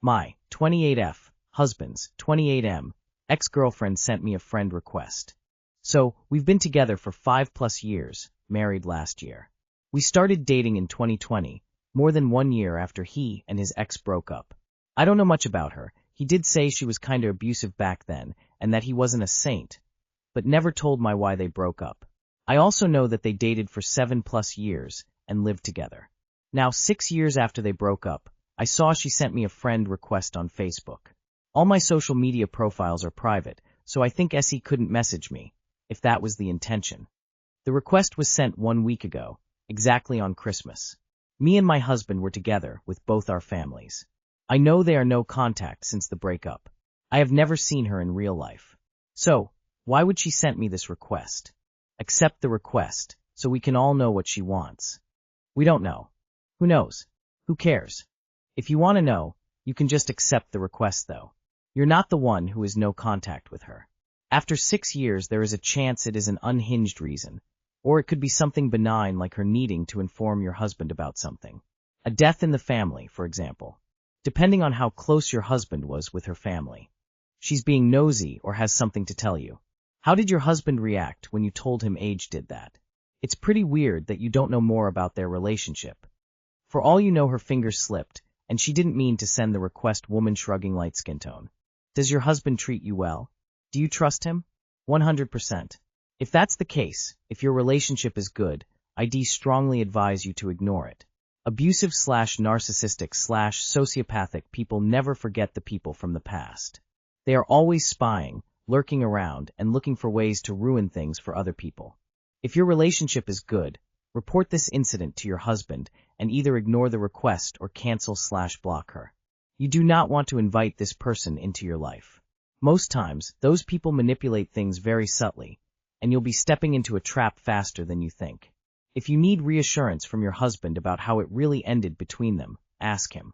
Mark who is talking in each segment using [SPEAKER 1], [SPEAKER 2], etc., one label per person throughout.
[SPEAKER 1] My 28F husband's 28M ex-girlfriend sent me a friend request. So, we've been together for 5+ years, married last year. We started dating in 2020, more than 1 year after he and his ex broke up. I don't know much about her. He did say she was kinda abusive back then, and that he wasn't a saint, but never told me why they broke up. I also know that they dated for 7+ years and lived together. Now, 6 years after they broke up, I saw she sent me a friend request on Facebook. All my social media profiles are private, so I think SE couldn't message me, if that was the intention. The request was sent 1 week ago, exactly on Christmas. Me and my husband were together with both our families. I know they are no contact since the breakup. I have never seen her in real life. So, why would she send me this request? Accept the request, so we can all know what she wants. We don't know. Who knows? Who cares? If you want to know, you can just accept the request though. You're not the one who has no contact with her. After 6 years, there is a chance it is an unhinged reason, or it could be something benign like her needing to inform your husband about something. A death in the family, for example. Depending on how close your husband was with her family. She's being nosy or has something to tell you. How did your husband react when you told him Age did that? It's pretty weird that you don't know more about their relationship. For all you know, her fingers slipped, and she didn't mean to send the request. Woman shrugging, light skin tone. Does your husband treat you well? Do you trust him? 100%. If that's the case, if your relationship is good, I'd strongly advise you to ignore it. Abusive/narcissistic/sociopathic people never forget the people from the past. They are always spying, lurking around, and looking for ways to ruin things for other people. If your relationship is good, report this incident to your husband and either ignore the request or cancel/block her. You do not want to invite this person into your life. Most times, those people manipulate things very subtly, and you'll be stepping into a trap faster than you think. If you need reassurance from your husband about how it really ended between them, ask him.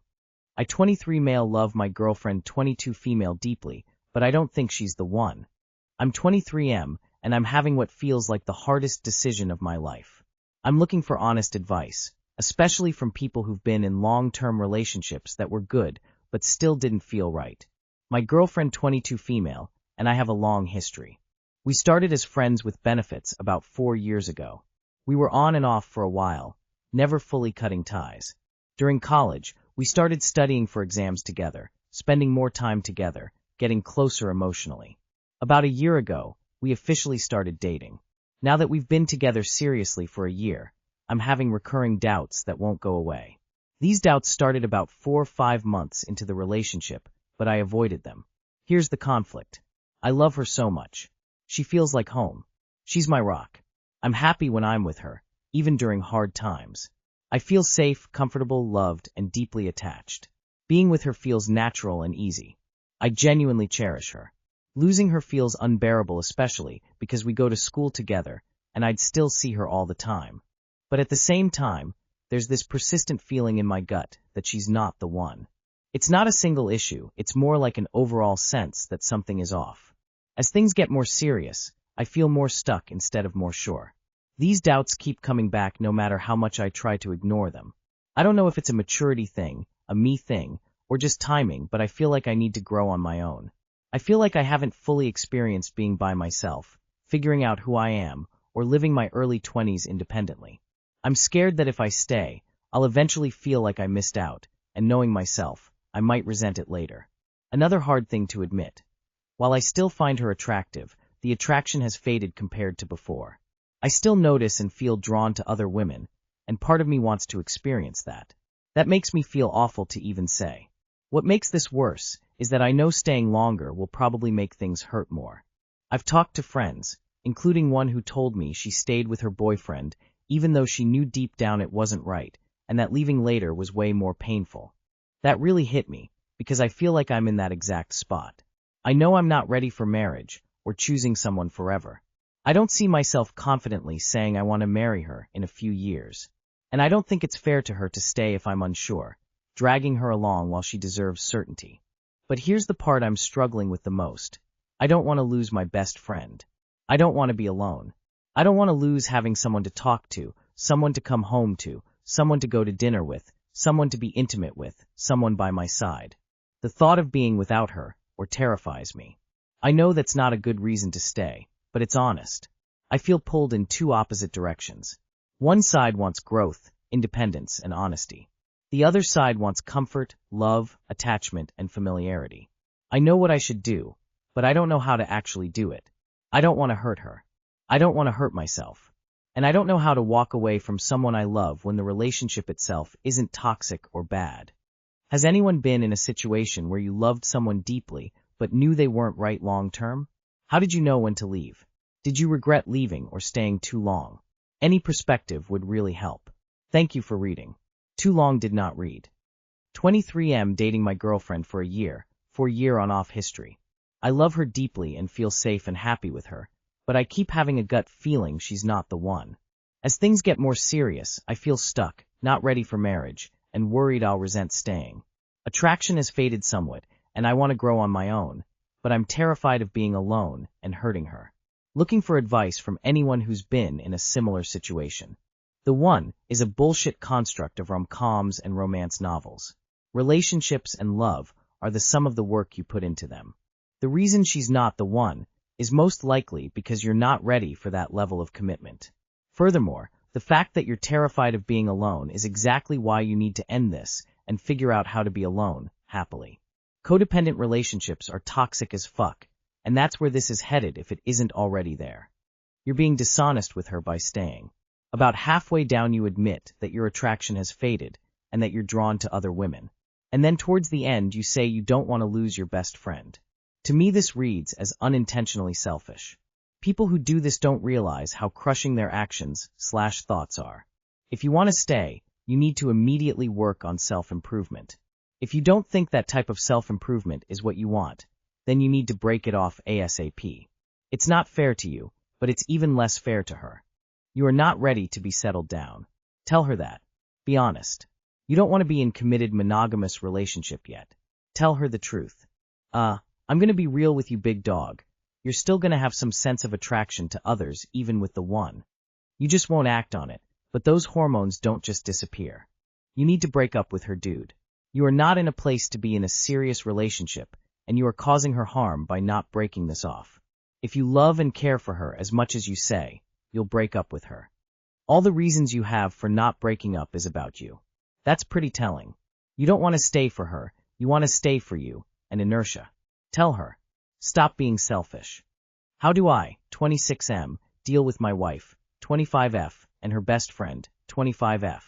[SPEAKER 1] I 23 male love my girlfriend 22 female deeply, but I don't think she's the one. I'm 23M, and I'm having what feels like the hardest decision of my life. I'm looking for honest advice, especially from people who've been in long-term relationships that were good, but still didn't feel right. My girlfriend 22 female, and I have a long history. We started as friends with benefits about 4 years ago. We were on and off for a while, never fully cutting ties. During college, we started studying for exams together, spending more time together, getting closer emotionally. About a year ago, we officially started dating. Now that we've been together seriously for a year, I'm having recurring doubts that won't go away. These doubts started about 4 or 5 months into the relationship, but I avoided them. Here's the conflict. I love her so much. She feels like home. She's my rock. I'm happy when I'm with her, even during hard times. I feel safe, comfortable, loved, and deeply attached. Being with her feels natural and easy. I genuinely cherish her. Losing her feels unbearable, especially because we go to school together, and I'd still see her all the time. But at the same time, there's this persistent feeling in my gut that she's not the one. It's not a single issue, it's more like an overall sense that something is off. As things get more serious, I feel more stuck instead of more sure. These doubts keep coming back no matter how much I try to ignore them. I don't know if it's a maturity thing, a me thing, or just timing, but I feel like I need to grow on my own. I feel like I haven't fully experienced being by myself, figuring out who I am, or living my early 20s independently. I'm scared that if I stay, I'll eventually feel like I missed out, and knowing myself, I might resent it later. Another hard thing to admit. While I still find her attractive, the attraction has faded compared to before. I still notice and feel drawn to other women, and part of me wants to experience that. That makes me feel awful to even say. What makes this worse is that I know staying longer will probably make things hurt more. I've talked to friends, including one who told me she stayed with her boyfriend even though she knew deep down it wasn't right, and that leaving later was way more painful. That really hit me, because I feel like I'm in that exact spot. I know I'm not ready for marriage, or choosing someone forever. I don't see myself confidently saying I want to marry her in a few years. And I don't think it's fair to her to stay if I'm unsure, dragging her along while she deserves certainty. But here's the part I'm struggling with the most. I don't want to lose my best friend. I don't want to be alone. I don't want to lose having someone to talk to, someone to come home to, someone to go to dinner with, someone to be intimate with, someone by my side. The thought of being without her, terrifies me. I know that's not a good reason to stay, but it's honest. I feel pulled in two opposite directions. One side wants growth, independence, and honesty. The other side wants comfort, love, attachment, and familiarity. I know what I should do, but I don't know how to actually do it. I don't want to hurt her. I don't want to hurt myself. And I don't know how to walk away from someone I love when the relationship itself isn't toxic or bad. Has anyone been in a situation where you loved someone deeply but knew they weren't right long term? How did you know when to leave? Did you regret leaving or staying too long? Any perspective would really help. Thank you for reading. Too long did not read. 23M dating my girlfriend for a year on-off history. I love her deeply and feel safe and happy with her, but I keep having a gut feeling she's not the one. As things get more serious, I feel stuck, not ready for marriage, and worried I'll resent staying. Attraction has faded somewhat, and I want to grow on my own, but I'm terrified of being alone and hurting her. Looking for advice from anyone who's been in a similar situation. The one is a bullshit construct of rom-coms and romance novels. Relationships and love are the sum of the work you put into them. The reason she's not the one is most likely because you're not ready for that level of commitment. Furthermore, the fact that you're terrified of being alone is exactly why you need to end this and figure out how to be alone, happily. Codependent relationships are toxic as fuck, and that's where this is headed if it isn't already there. You're being dishonest with her by staying. About halfway down you admit that your attraction has faded and that you're drawn to other women. And then towards the end you say you don't want to lose your best friend. To me this reads as unintentionally selfish. People who do this don't realize how crushing their actions/thoughts are. If you want to stay, you need to immediately work on self-improvement. If you don't think that type of self-improvement is what you want, then you need to break it off ASAP. It's not fair to you, but it's even less fair to her. You are not ready to be settled down. Tell her that. Be honest. You don't want to be in committed monogamous relationship yet. Tell her the truth. I'm going to be real with you, big dog. You're still going to have some sense of attraction to others even with the one. You just won't act on it, but those hormones don't just disappear. You need to break up with her, dude. You are not in a place to be in a serious relationship, and you are causing her harm by not breaking this off. If you love and care for her as much as you say, you'll break up with her. All the reasons you have for not breaking up is about you. That's pretty telling. You don't want to stay for her, you want to stay for you, and inertia. Tell her. Stop being selfish. How do I, 26M, deal with my wife, 25F, and her best friend, 25F?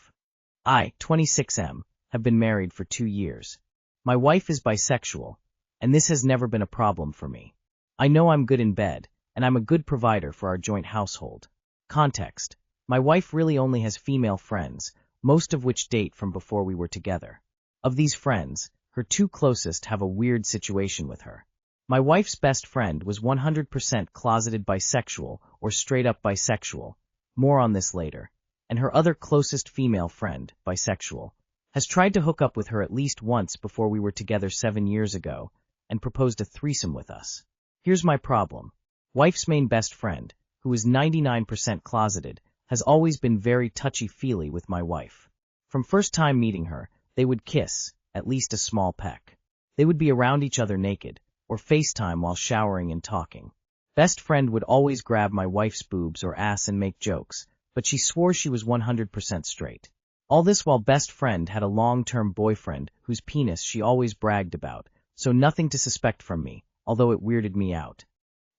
[SPEAKER 1] I, 26M, have been married for 2 years. My wife is bisexual, and this has never been a problem for me. I know I'm good in bed, and I'm a good provider for our joint household. Context. My wife really only has female friends, most of which date from before we were together. Of these friends, her 2 closest have a weird situation with her. My wife's best friend was 100% closeted bisexual or straight up bisexual, more on this later, and her other closest female friend, bisexual, has tried to hook up with her at least once before we were together 7 years ago and proposed a threesome with us. Here's my problem. Wife's main best friend, who is 99% closeted, has always been very touchy-feely with my wife. From first time meeting her, they would kiss, at least a small peck. They would be around each other naked, or FaceTime while showering and talking. Best friend would always grab my wife's boobs or ass and make jokes, but she swore she was 100% straight. All this while best friend had a long-term boyfriend whose penis she always bragged about, so nothing to suspect from me, although it weirded me out.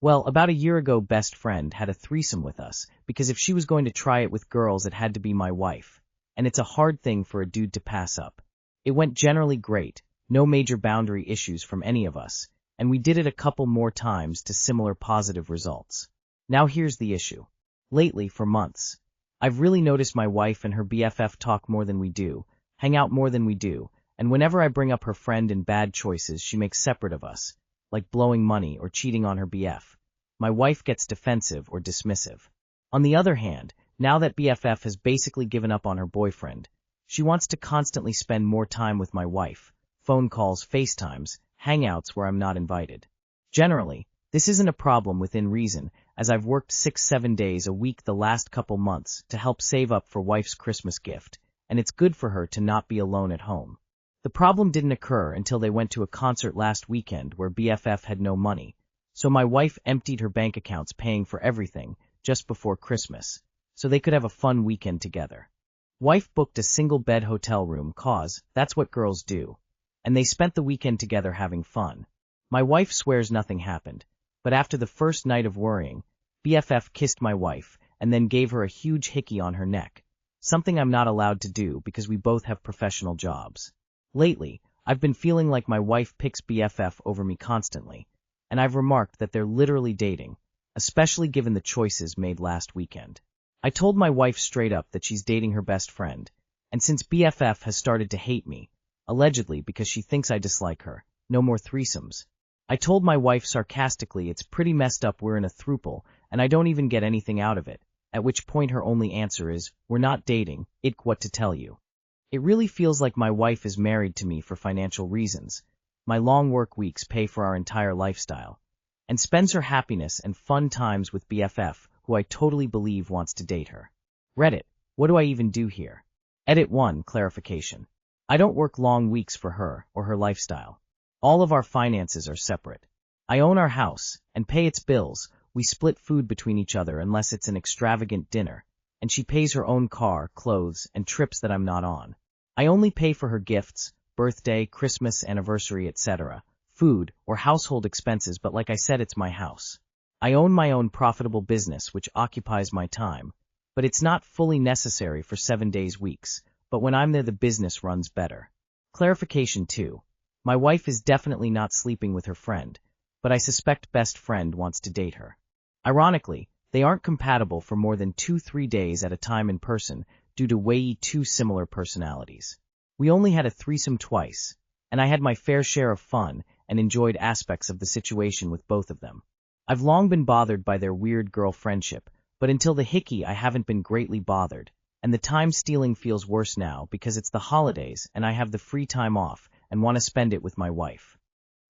[SPEAKER 1] Well, about a year ago best friend had a threesome with us, because if she was going to try it with girls it had to be my wife, and it's a hard thing for a dude to pass up. It went generally great, no major boundary issues from any of us, and we did it a couple more times to similar positive results. Now here's the issue. Lately, for months, I've really noticed my wife and her BFF talk more than we do, hang out more than we do, and whenever I bring up her friend and bad choices she makes separate of us, like blowing money or cheating on her BF, my wife gets defensive or dismissive. On the other hand, now that BFF has basically given up on her boyfriend, she wants to constantly spend more time with my wife, phone calls, FaceTimes, hangouts where I'm not invited. Generally, this isn't a problem within reason, as I've worked 6-7 days a week the last couple months to help save up for wife's Christmas gift, and it's good for her to not be alone at home. The problem didn't occur until they went to a concert last weekend where BFF had no money, so my wife emptied her bank accounts paying for everything just before Christmas, so they could have a fun weekend together. Wife booked a single-bed hotel room 'cause that's what girls do, and they spent the weekend together having fun. My wife swears nothing happened, but after the first night of worrying, BFF kissed my wife and then gave her a huge hickey on her neck, something I'm not allowed to do because we both have professional jobs. Lately, I've been feeling like my wife picks BFF over me constantly, and I've remarked that they're literally dating, especially given the choices made last weekend. I told my wife straight up that she's dating her best friend, and since BFF has started to hate me, allegedly because she thinks I dislike her, no more threesomes. I told my wife sarcastically it's pretty messed up we're in a throuple and I don't even get anything out of it, at which point her only answer is, we're not dating, what to tell you. It really feels like my wife is married to me for financial reasons. My long work weeks pay for our entire lifestyle, and spends her happiness and fun times with BFF, who I totally believe wants to date her. Reddit, what do I even do here? Edit 1, clarification. I don't work long weeks for her or her lifestyle. All of our finances are separate. I own our house and pay its bills. We split food between each other unless it's an extravagant dinner, and she pays her own car, clothes, and trips that I'm not on. I only pay for her gifts, birthday, Christmas, anniversary, etc., food, or household expenses, but like I said, it's my house. I own my own profitable business which occupies my time, but it's not fully necessary for 7 days weeks, but when I'm there the business runs better. Clarification 2. My wife is definitely not sleeping with her friend, but I suspect best friend wants to date her. Ironically, they aren't compatible for more than 2-3 days at a time in person due to way too similar personalities. We only had a threesome twice, and I had my fair share of fun and enjoyed aspects of the situation with both of them. I've long been bothered by their weird girl friendship, but until the hickey I haven't been greatly bothered, and the time stealing feels worse now because it's the holidays and I have the free time off and want to spend it with my wife.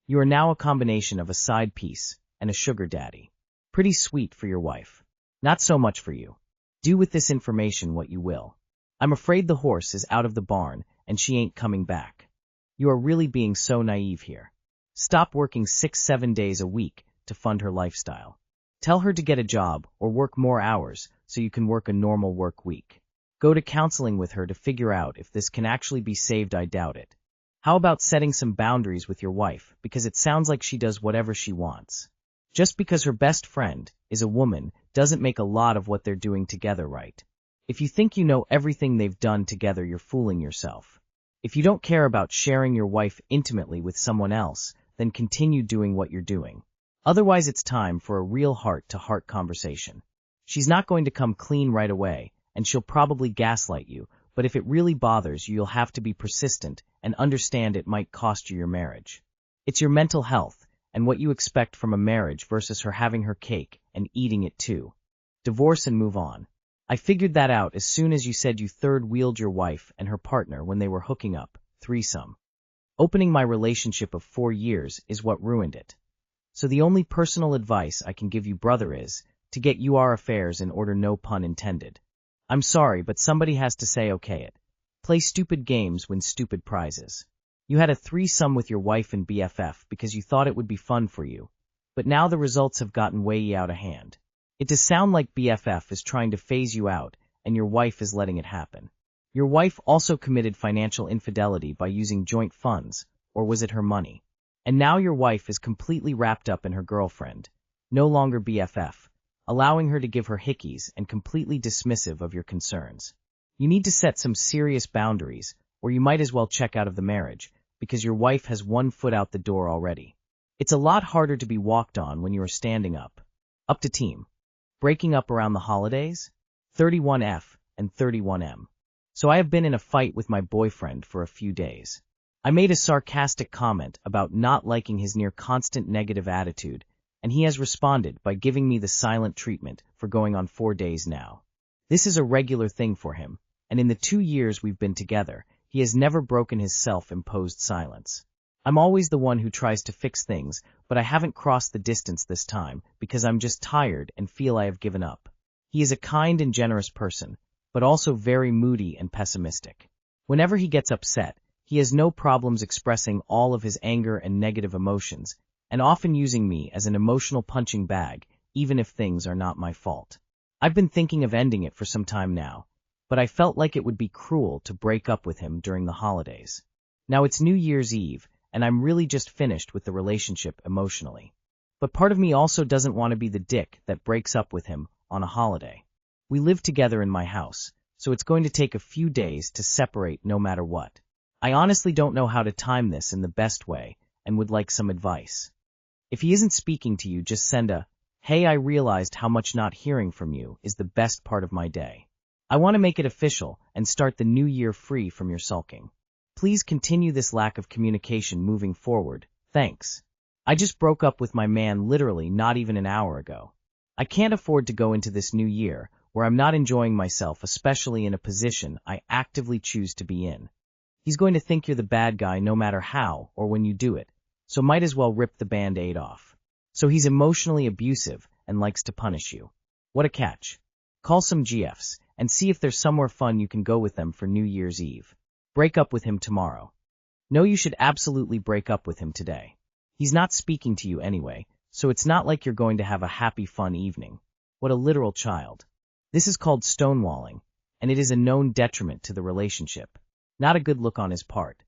[SPEAKER 1] You are now a combination of a side piece and a sugar daddy. Pretty sweet for your wife. Not so much for you. Do with this information what you will. I'm afraid the horse is out of the barn and she ain't coming back. You are really being so naive here. Stop working 6-7 days a week to fund her lifestyle. Tell her to get a job or work more hours so you can work a normal work week. Go to counseling with her to figure out if this can actually be saved. I doubt it. How about setting some boundaries with your wife, because it sounds like she does whatever she wants. Just because her best friend is a woman doesn't make a lot of what they're doing together right. If you think you know everything they've done together, you're fooling yourself. If you don't care about sharing your wife intimately with someone else, then continue doing what you're doing. Otherwise, it's time for a real heart-to-heart conversation. She's not going to come clean right away, and she'll probably gaslight you, but if it really bothers you, you'll have to be persistent and understand it might cost you your marriage. It's your mental health and what you expect from a marriage versus her having her cake and eating it too. Divorce and move on. I figured that out as soon as you said you third-wheeled your wife and her partner when they were hooking up, threesome. Opening my relationship of 4 years is what ruined it. So the only personal advice I can give you, brother, is to get your affairs in order, no pun intended. I'm sorry, but somebody has to say okay it. Play stupid games, win stupid prizes. You had a threesome with your wife and BFF because you thought it would be fun for you, but now the results have gotten way out of hand. It does sound like BFF is trying to phase you out and your wife is letting it happen. Your wife also committed financial infidelity by using joint funds, or was it her money? And now your wife is completely wrapped up in her girlfriend, no longer BFF, allowing her to give her hickeys and completely dismissive of your concerns. You need to set some serious boundaries, or you might as well check out of the marriage, because your wife has 1 foot out the door already. It's a lot harder to be walked on when you are standing up. Up to team. Breaking up around the holidays? 31F and 31M. So I have been in a fight with my boyfriend for a few days. I made a sarcastic comment about not liking his near constant negative attitude, and he has responded by giving me the silent treatment for going on 4 days now. This is a regular thing for him, and in the 2 years we've been together, he has never broken his self-imposed silence. I'm always the one who tries to fix things, but I haven't crossed the distance this time because I'm just tired and feel I have given up. He is a kind and generous person, but also very moody and pessimistic. Whenever he gets upset, He has no problems expressing all of his anger and negative emotions, and often using me as an emotional punching bag, even if things are not my fault. I've been thinking of ending it for some time now, but I felt like it would be cruel to break up with him during the holidays. Now it's New Year's Eve, and I'm really just finished with the relationship emotionally. But part of me also doesn't want to be the dick that breaks up with him on a holiday. We live together in my house, so it's going to take a few days to separate no matter what. I honestly don't know how to time this in the best way and would like some advice. If he isn't speaking to you, just send a, "Hey, I realized how much not hearing from you is the best part of my day. I want to make it official and start the new year free from your sulking. Please continue this lack of communication moving forward. Thanks. I just broke up with my man literally not even an hour ago. I can't afford to go into this new year where I'm not enjoying myself, especially in a position I actively choose to be in. He's going to think you're the bad guy no matter how or when you do it, so might as well rip the band-aid off. So he's emotionally abusive and likes to punish you. What a catch. Call some GFs and see if there's somewhere fun you can go with them for New Year's Eve. Break up with him tomorrow. No, you should absolutely break up with him today. He's not speaking to you anyway, so it's not like you're going to have a happy, fun evening. What a literal child. This is called stonewalling, and it is a known detriment to the relationship. Not a good look on his part.